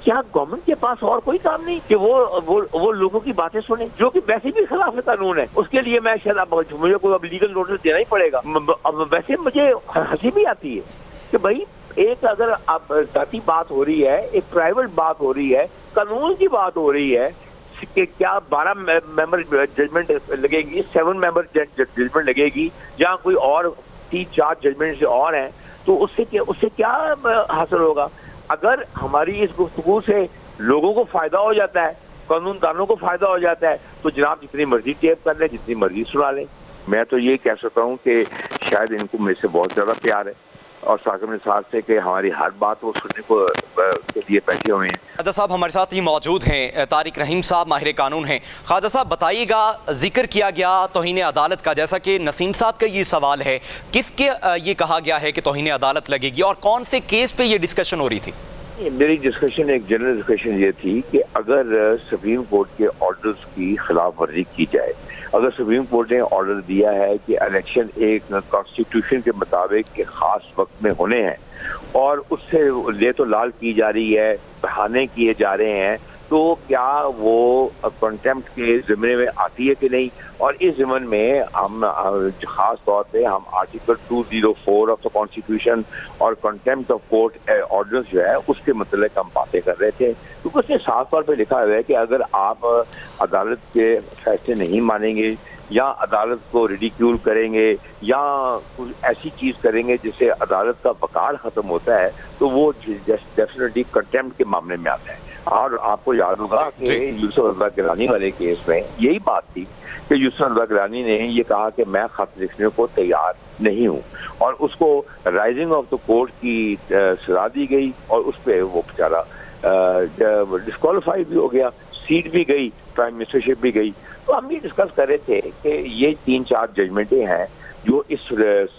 क्या गवर्नमेंट के पास और कोई काम नहीं कि वो लोगों की बातें सुने, जो कि वैसे भी खिलाफ कानून है। उसके लिए मैं शायद मुझे कोई अब लीगल नोटिस देना ही पड़ेगा। अब वैसे मुझे हंसी भी आती है कि भाई एक अगर आप जाती बात हो रही है, एक प्राइवेट बात हो रही है, कानून की बात हो रही है कि क्या 12 मेंबर जजमेंट लगेगी, 7 मेंबर जजमेंट लगेगी, या कोई और 3-4 जजमेंट और हैं, तो उससे क्या हासिल होगा? अगर हमारी इस गुफ्तगू से लोगों को फायदा हो जाता है, कानूनदानों को फायदा हो जाता है, तो जनाब जितनी मर्जी टेप कर लें, जितनी मर्जी सुना लें। मैं तो ये कह सकता हूँ कि शायद इनको मेरे से बहुत ज्यादा प्यार है और साकिब निसार से कि हमारी हर बात वो सुनने को के लिए बैठे हुए हैं। ख्वाजा साहब हमारे साथ ही मौजूद हैं, तारिक रहीम साहब माहिर कानून हैं। ख्वाजा साहब बताइएगा, जिक्र किया गया तौहीन अदालत का, जैसा कि नसीम साहब का ये सवाल है, किसके ये कहा गया है कि तौहीन अदालत लगेगी और कौन से केस पे ये डिस्कशन हो रही थी? मेरी डिस्कशन एक जनरल डिस्कशन ये थी कि अगर सुप्रीम कोर्ट के ऑर्डर्स की खिलाफ वर्जी की जाए, अगर सुप्रीम कोर्ट ने ऑर्डर दिया है कि इलेक्शन एक कॉन्स्टिट्यूशन के मुताबिक खास वक्त में होने हैं और उससे ले तो लाल की जा रही है, बहाने किए जा रहे हैं, तो क्या वो कंटेम्प्ट के ज़िम्मे में आती है कि नहीं? और इस ज़िम्मन में हम खास तौर पे हम आर्टिकल 204 ऑफ द कॉन्स्टिट्यूशन और कंटेम्प्ट ऑफ कोर्ट ऑर्डर्स जो है उसके मतलब हम बातें कर रहे थे, क्योंकि उसने साफ तौर पे लिखा हुआ है कि अगर आप अदालत के फैसले नहीं मानेंगे या अदालत को रिडिक्यूल करेंगे या कुछ ऐसी चीज़ करेंगे जिससे अदालत का वकार ख़त्म होता है, तो वो डेफिनेटली कंटेम्प्ट के मामले में आता है। और आपको याद होगा कि यूसुफ रज़ा गिलानी वाले केस में यही बात थी कि यूसुफ रज़ा गिलानी ने ये कहा कि मैं खत लिखने को तैयार नहीं हूँ, और उसको राइजिंग ऑफ द कोर्ट की सजा दी गई और उस पर वो बेचारा डिस्क्वालीफाई भी हो गया, सीट भी गई, प्राइम मिनिस्टरशिप भी गई। तो हम ये डिस्कस कर रहे थे कि ये 3-4 जजमेंटें हैं जो इस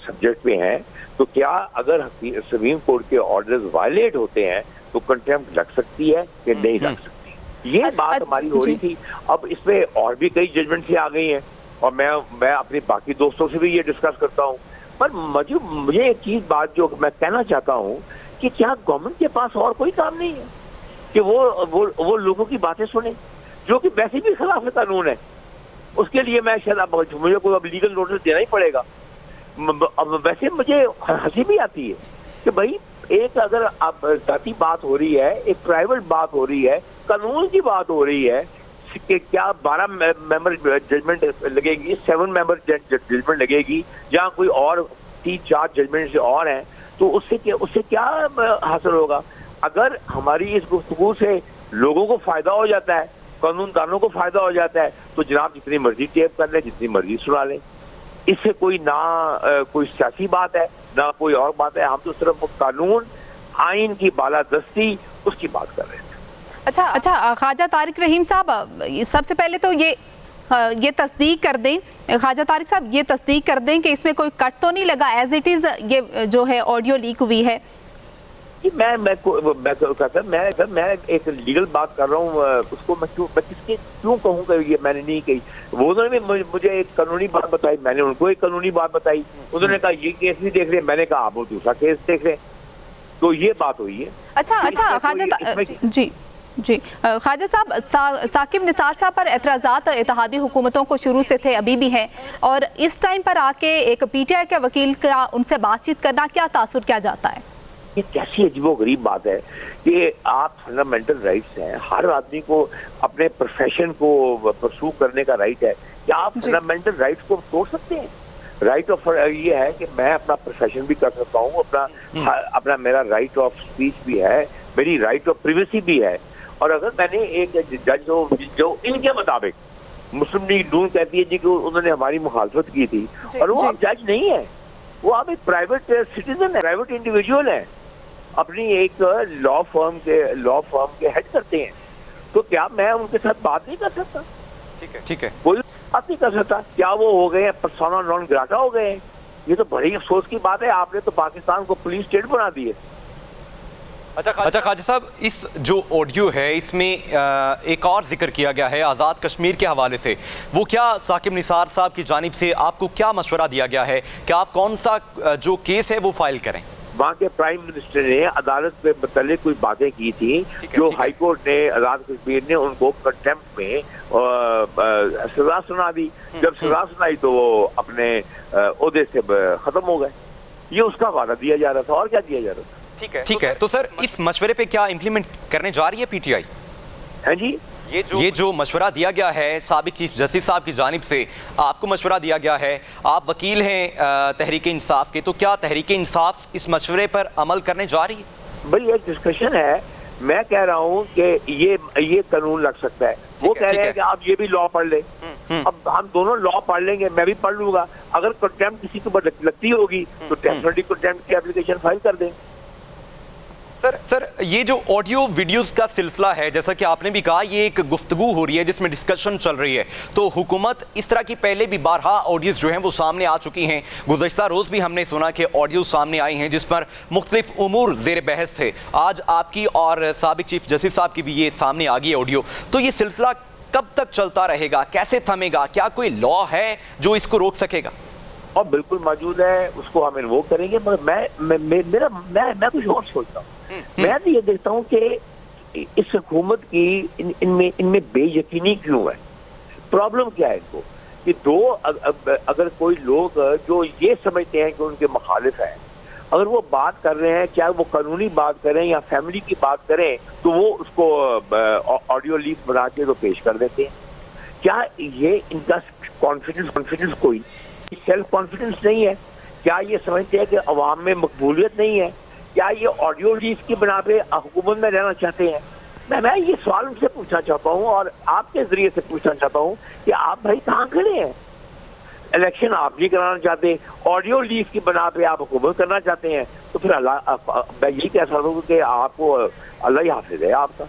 सब्जेक्ट पे हैं, तो क्या अगर सुप्रीम कोर्ट के ऑर्डर्स वायलेट होते हैं तो कंटेम्प्ट लग सकती है कि नहीं लग सकती? ये बात हमारी हो रही थी। अब इसमें और भी कई जजमेंट्स आ गई हैं और मैं अपने बाकी दोस्तों से भी ये डिस्कस करता हूँ, पर मुझे एक चीज बात जो मैं कहना चाहता हूँ कि क्या गवर्नमेंट के पास और कोई काम नहीं है कि वो लोगों की बातें सुने, जो कि वैसे भी खिलाफ कानून है। उसके लिए मैं शायद मुझे कोई अब लीगल नोटिस देना ही पड़ेगा। अब वैसे मुझे हंसी भी आती है कि भाई एक अगर आप जाती बात हो रही है, एक प्राइवेट बात हो रही है, कानून की बात हो रही है कि क्या 12 मेंबर जजमेंट लगेगी, 7 मेंबर जजमेंट लगेगी, या कोई और 3-4 जजमेंट और हैं, तो उससे क्या हासिल होगा? अगर हमारी इस गुफ्तगू से लोगों को फायदा हो जाता है, कानूनदानों को फायदा हो जाता है, तो जनाब जितनी मर्जी टेप कर लें, जितनी मर्जी सुना लें। इससे कोई कोई सियासी बात है ना कोई और बात है। हम तो सिर्फ कानून आइन की बालादस्ती उसकी बात कर रहे हैं। अच्छा ख्वाजा तारिक रहीम साहब, सबसे पहले तो ये तस्दीक कर दें, ख्वाजा तारिक साहब ये तस्दीक कर दें कि इसमें कोई कट तो नहीं लगा, एज इट इज ये जो है ऑडियो लीक हुई है? मैं एक लीगल बात कर रहा हूँ, उसको मैं क्यों कहूँ कि ये मैंने नहीं कही। वो उन्होंने भी मुझे एक कानूनी बात बताई, मैंने उनको एक कानूनी बात बताई। उन्होंने कहा ये केस नहीं देख रहे, मैंने कहा आप वो दूसरा केस देख रहे, तो ये बात हुई है। अच्छा ख्वाजा जी ख्वाजा साहब, साकिब निसार साहब पर एतराज़ात इत्तेहादी हुकूमतों को शुरू से थे, अभी भी हैं, और इस टाइम पर आके एक PTI के वकील का उनसे बातचीत करना क्या तासुर किया जाता है? ये कैसी अजीबोगरीब बात है कि आप फंडामेंटल राइट्स हैं, हर आदमी को अपने प्रोफेशन को परसू करने का राइट है, क्या आप फंडामेंटल राइट्स को तोड़ सकते हैं? राइट ऑफ ये है कि मैं अपना प्रोफेशन भी कर सकता हूँ, अपना मेरा राइट ऑफ स्पीच भी है, मेरी राइट ऑफ प्रिवेसी भी है। और अगर मैंने एक जज जो इनके मुताबिक मुस्लिम लीग नून कहती है जी कि उन्होंने हमारी मुखालफत की थी, और वो अब जज नहीं है, वो अब एक प्राइवेट सिटीजन है, प्राइवेट इंडिविजुअल है, अपनी एक लॉ फर्म के हेड करते हैं, तो क्या मैं उनके साथ बात नहीं कर सकता? ठीक है, कोई बात नहीं कर सकता? क्या वो हो गए पर्सोना नॉन ग्राटा हो गए? ये तो बड़ी अफसोस की बात है, आपने तो पाकिस्तान को पुलिस स्टेट बना दी है। अच्छा ख्वाजा साहब, इस जो ऑडियो है इसमें एक और जिक्र किया गया है आज़ाद कश्मीर के हवाले से, वो क्या साकिब निसार साहब की जानिब से आपको क्या मशवरा दिया गया है कि आप कौन सा जो केस है वो फाइल करें? वहाँ के प्राइम मिनिस्टर ने अदालत पे मतलब कोई बातें की थी जो हाई कोर्ट ने आजाद कश्मीर ने उनको कंटेम्प्ट में सजा सुना दी। जब सजा सुनाई तो वो अपने ओहदे से खत्म हो गए। ये उसका वादा दिया जा रहा था, और क्या दिया जा रहा था। ठीक है, तो सर इस मशवरे पे क्या इम्प्लीमेंट करने जा रही है पीटीआई? है जी, ये जो मशवरा दिया गया है साबिक चीफ जस्टिस साहब की जानिब से, आपको मशवरा दिया गया है, आप वकील हैं तहरीक इंसाफ के, तो क्या तहरीक इंसाफ इस मशवरे पर अमल करने जा रही है? भाई एक डिस्कशन है। मैं कह रहा हूँ कि ये कानून लग सकता है, वो कह रहे हैं कि आप ये भी लॉ पढ़ ले। अब हम दोनों लॉ पढ़ लेंगे, मैं भी पढ़ लूंगा। अगर कंटेम्प्ट किसी के ऊपर लगती होगी तो डेफिनेटली कंटेम्प्ट की एप्लीकेशन फाइल कर दें। सर ये जो ऑडियो वीडियोस का सिलसिला है, जैसा कि आपने भी कहा, ये एक गुफ्तगू हो रही है जिसमें डिस्कशन चल रही है, तो हुकूमत इस तरह की पहले भी बारहा ऑडियोज जो हैं वो सामने आ चुकी हैं। गुज़श्ता रोज़ भी हमने सुना कि ऑडियो सामने आई हैं जिस पर मुख्तलिफ उमूर ज़ेर बहस थे। आज आपकी और साबिक चीफ जस्टिस साहब की भी ये सामने आ गई ऑडियो, तो ये सिलसिला कब तक चलता रहेगा, कैसे थमेगा? क्या कोई लॉ है जो इसको रोक सकेगा? और बिल्कुल मौजूद है, उसको हम इन्वोक करेंगे। मगर मैं कुछ और सोचता हूँ। मैं तो ये देखता हूँ कि इस हुकूमत की इनमें बेयकीनी क्यों है, प्रॉब्लम क्या है इनको कि अगर कोई लोग जो ये समझते हैं कि उनके मुखालिफ हैं, अगर वो बात कर रहे हैं, चाहे वो कानूनी बात करें या फैमिली की बात करें, तो वो उसको ऑडियो लीक बना के तो पेश कर देते हैं। क्या ये इनका कॉन्फिडेंस कोई सेल्फ कॉन्फिडेंस नहीं है? क्या ये समझते हैं कि अवाम में मकबूलियत नहीं है? क्या ये ऑडियो लीक की बना पे हुकूमत में रहना चाहते हैं? मैं ये सवाल उनसे पूछना चाहता हूँ और आपके जरिए से पूछना चाहता हूँ कि आप भाई कहाँ खड़े हैं? इलेक्शन आप नहीं कराना चाहते, ऑडियो लीक की बना पे आप हुकूमत करना चाहते हैं, तो फिर अल्लाह, मैं यही कह सकता हूँ कि आपको अल्लाह ही हाफिज है आपका।